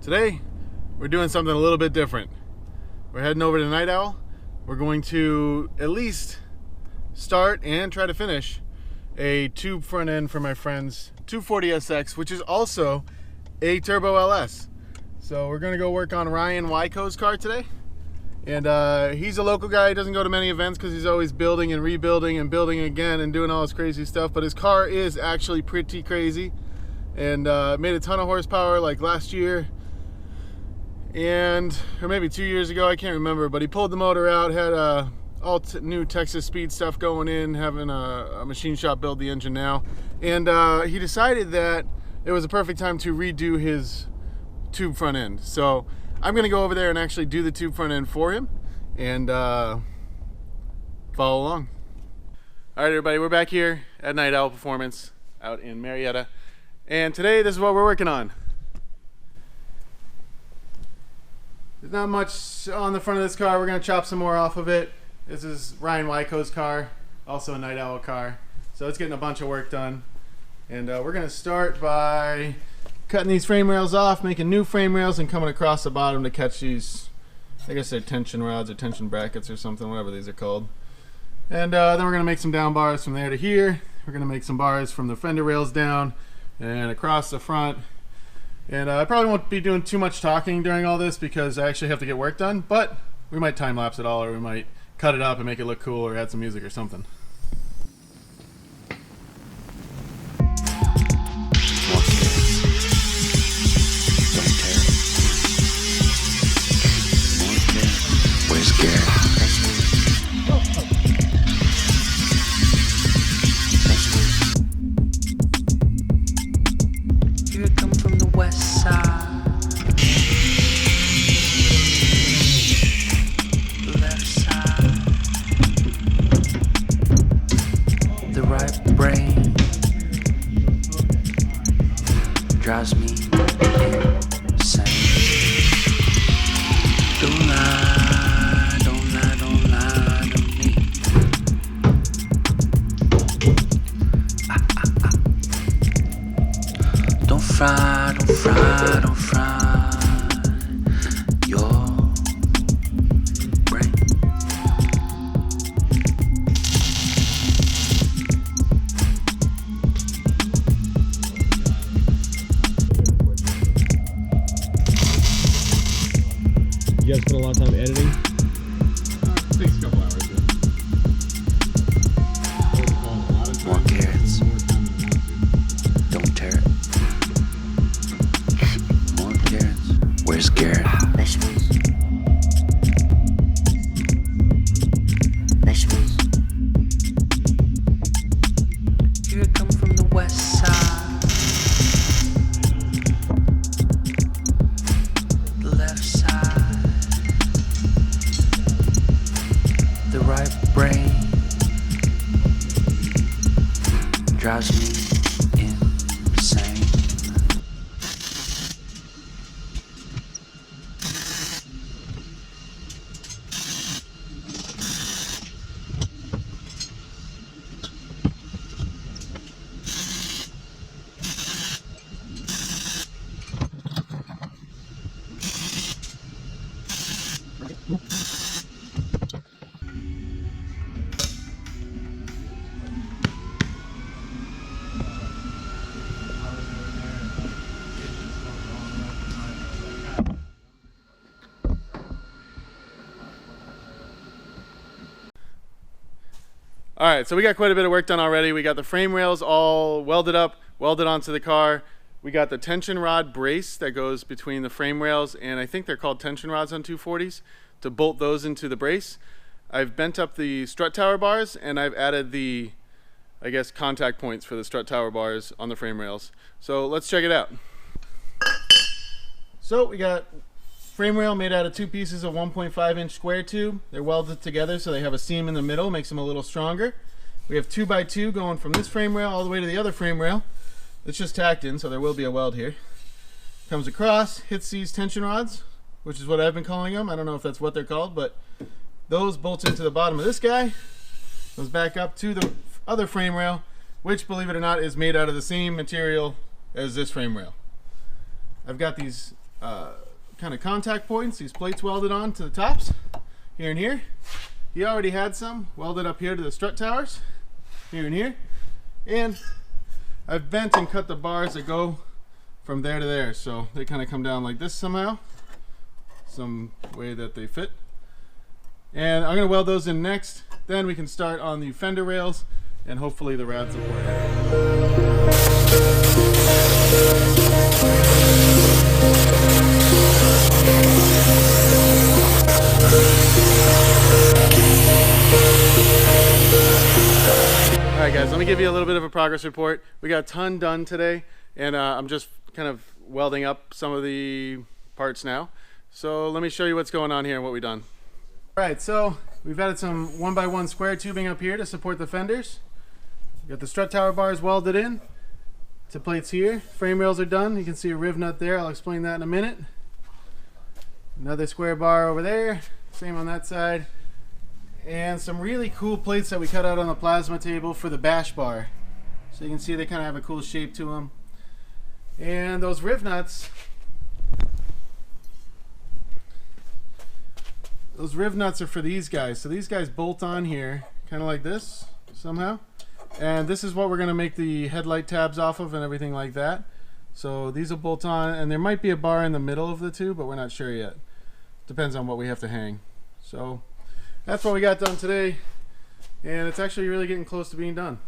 Today, we're doing something a little bit different. We're heading over to Night Owl. We're going to at least start and try to finish a tube front end for my friend's 240SX, which is also a Turbo LS. So we're gonna go work on Ryan Wyco's car today. And he's a local guy. He doesn't go to many events because he's always building and rebuilding and building again and doing all this crazy stuff. But his car is actually pretty crazy, and made a ton of horsepower like last year, or maybe 2 years ago, I can't remember. But he pulled the motor out, had all new Texas speed stuff going in, having a machine shop build the engine now, and he decided that it was a perfect time to redo his tube front end. So I'm gonna go over there and actually do the tube front end for him and follow along. All right, everybody, we're back here at Night Owl Performance out in Marietta, and today this is what we're working on. There's not much on the front of this car. We're gonna chop some more off of it. This is Ryan Wyco's car, also a Night Owl car, so it's getting a bunch of work done. And we're gonna start by cutting these frame rails off, making new frame rails, and coming across the bottom to catch these, I guess they're tension rods or tension brackets or something, whatever these are called. And then we're going to make some down bars from there to here. We're going to make some bars from the fender rails down and across the front. And I probably won't be doing too much talking during all this because I actually have to get work done, but we might time lapse it all, or we might cut it up and make it look cool, or add some music or something. Drives me insane. Don't lie, don't lie, don't lie to me. Don't fry, don't fry, don't fry your brain. You guys spend a lot of time editing? It takes a couple hours. More carrots. Don't tear it. More carrots. Where's Garrett? Vegetables. Vegetables. Here I come from the west side. The left side. The right brain drives me insane. All right, so we got quite a bit of work done already. We got the frame rails all welded up, welded onto the car. We got the tension rod brace that goes between the frame rails, and I think they're called tension rods on 240s, to bolt those into the brace. I've bent up the strut tower bars, and I've added the, I guess, contact points for the strut tower bars on the frame rails. So let's check it out. So we got frame rail made out of two pieces of 1.5-inch square tube. They're welded together so they have a seam in the middle, makes them a little stronger. We have 2x2 going from this frame rail all the way to the other frame rail. It's just tacked in, so there will be a weld here. Comes across, hits these tension rods, which is what I've been calling them. I don't know if that's what they're called, but those bolt into the bottom of this guy, goes back up to the other frame rail, which, believe it or not, is made out of the same material as this frame rail. I've got these kind of contact points, these plates welded on to the tops, here and here. He already had some welded up here to the strut towers, here and here. And I've bent and cut the bars that go from there to there, so they kind of come down like this somehow, some way that they fit. And I'm going to weld those in next. Then we can start on the fender rails and hopefully the rad support area. Alright guys, let me give you a little bit of a progress report. We got a ton done today, and I'm just kind of welding up some of the parts now. So let me show you what's going on here and what we've done. Alright, so we've added some 1x1 square tubing up here to support the fenders. We've got the strut tower bars welded in to plates here. Frame rails are done. You can see a riv nut there. I'll explain that in a minute. Another square bar over there. Same on that side. And some really cool plates that we cut out on the plasma table for the bash bar. So you can see they kind of have a cool shape to them. And those riv nuts, are for these guys. So these guys bolt on here, kind of like this, somehow. And this is what we're going to make the headlight tabs off of and everything like that. So these will bolt on, and there might be a bar in the middle of the two, but we're not sure yet. Depends on what we have to hang. So that's what we got done today, and it's actually really getting close to being done.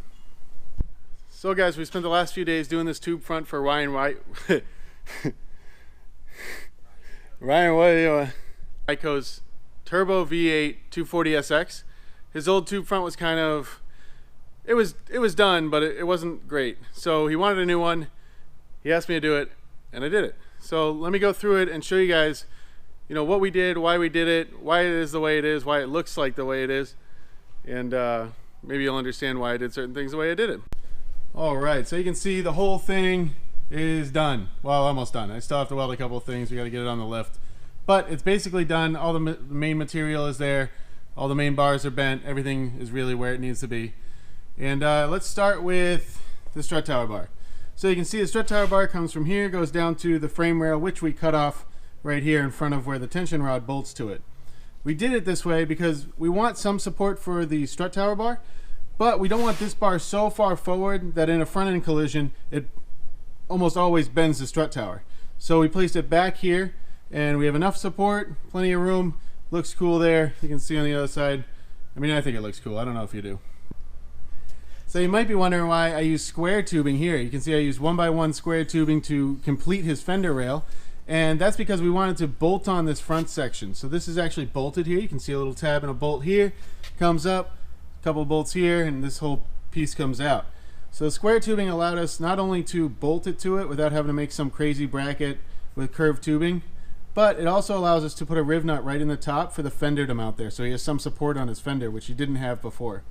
So guys, we spent the last few days doing this tube front for Ryan Wyco's Turbo V8 240SX. His old tube front was kind of, it was done, but it wasn't great. So he wanted a new one. He asked me to do it, and I did it. So let me go through it and show you guys, you know, what we did, why we did it, why it is the way it is, why it looks like the way it is, and maybe you'll understand why I did certain things the way I did it. All right, so you can see the whole thing is done. Well, almost done. I still have to weld a couple of things. We got to get it on the lift, but it's basically done. All the main material is there. All the main bars are bent. Everything is really where it needs to be. And let's start with the strut tower bar. So you can see the strut tower bar comes from here, goes down to the frame rail, which we cut off right here in front of where the tension rod bolts to it. We did it this way because we want some support for the strut tower bar, but we don't want this bar so far forward that in a front end collision it almost always bends the strut tower. So we placed it back here, and we have enough support, plenty of room. Looks cool there. You can see on the other side. I mean, I think it looks cool. I don't know if you do. So you might be wondering why I use square tubing here. You can see I use 1x1 square tubing to complete his fender rail. And that's because we wanted to bolt on this front section. So this is actually bolted here. You can see a little tab and a bolt here. Comes up, a couple bolts here, and this whole piece comes out. So square tubing allowed us not only to bolt it to it without having to make some crazy bracket with curved tubing, but it also allows us to put a riv nut right in the top for the fender to mount there. So he has some support on his fender, which he didn't have before.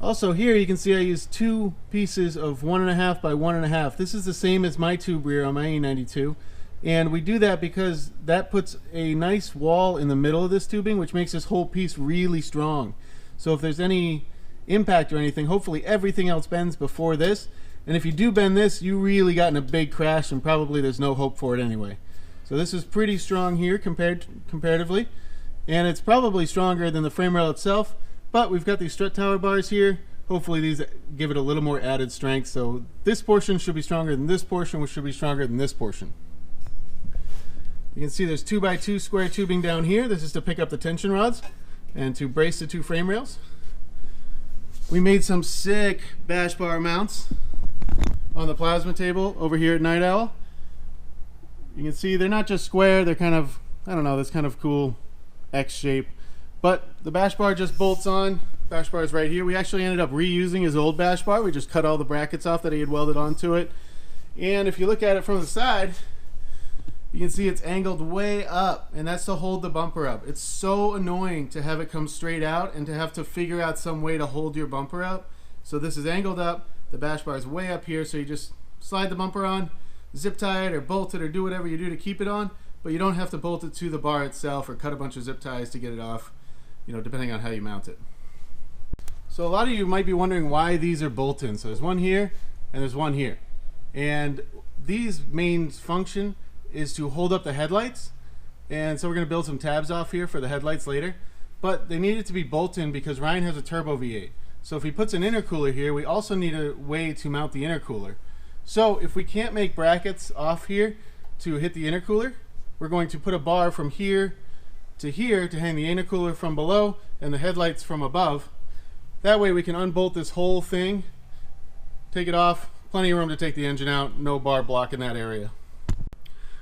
Also here you can see I used two pieces of 1.5 by 1.5. This is the same as my tube rear on my E92, and we do that because that puts a nice wall in the middle of this tubing, which makes this whole piece really strong. So if there's any impact or anything, hopefully everything else bends before this, and if you do bend this, you really got in a big crash and probably there's no hope for it anyway. So this is pretty strong here comparatively, and it's probably stronger than the frame rail itself. But we've got these strut tower bars here. Hopefully these give it a little more added strength. So this portion should be stronger than this portion, which should be stronger than this portion. You can see there's 2x2 square tubing down here. This is to pick up the tension rods and to brace the two frame rails. We made some sick bash bar mounts on the plasma table over here at Night Owl. You can see they're not just square, they're kind of, I don't know, this kind of cool X shape. But the bash bar just bolts on. Bash bar is right here. We actually ended up reusing his old bash bar. We just cut all the brackets off that he had welded onto it. And if you look at it from the side, you can see it's angled way up, and that's to hold the bumper up. It's so annoying to have it come straight out and to have to figure out some way to hold your bumper up. So this is angled up. The bash bar is way up here, so you just slide the bumper on, zip tie it or bolt it or do whatever you do to keep it on, but you don't have to bolt it to the bar itself or cut a bunch of zip ties to get it off, you know, depending on how you mount it. So a lot of you might be wondering why these are bolt-in. So there's one here and there's one here. And these main function is to hold up the headlights. And so we're going to build some tabs off here for the headlights later. But they need it to be bolt-in because Ryan has a turbo V8. So if he puts an intercooler here, we also need a way to mount the intercooler. So if we can't make brackets off here to hit the intercooler, we're going to put a bar from here to hang the intercooler from below and the headlights from above. That way we can unbolt this whole thing, take it off, plenty of room to take the engine out, no bar blocking that area.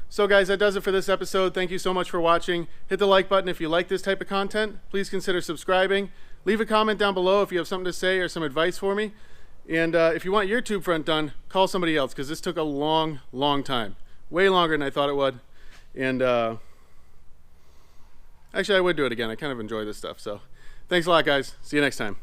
So guys, that does it for this episode. Thank you so much for watching. Hit the like button if you like this type of content. Please consider subscribing. Leave a comment down below if you have something to say or some advice for me. And if you want your tube front done, call somebody else because this took a long time. Way longer than I thought it would. And actually I would do it again. I kind of enjoy this stuff. So thanks a lot guys. See you next time.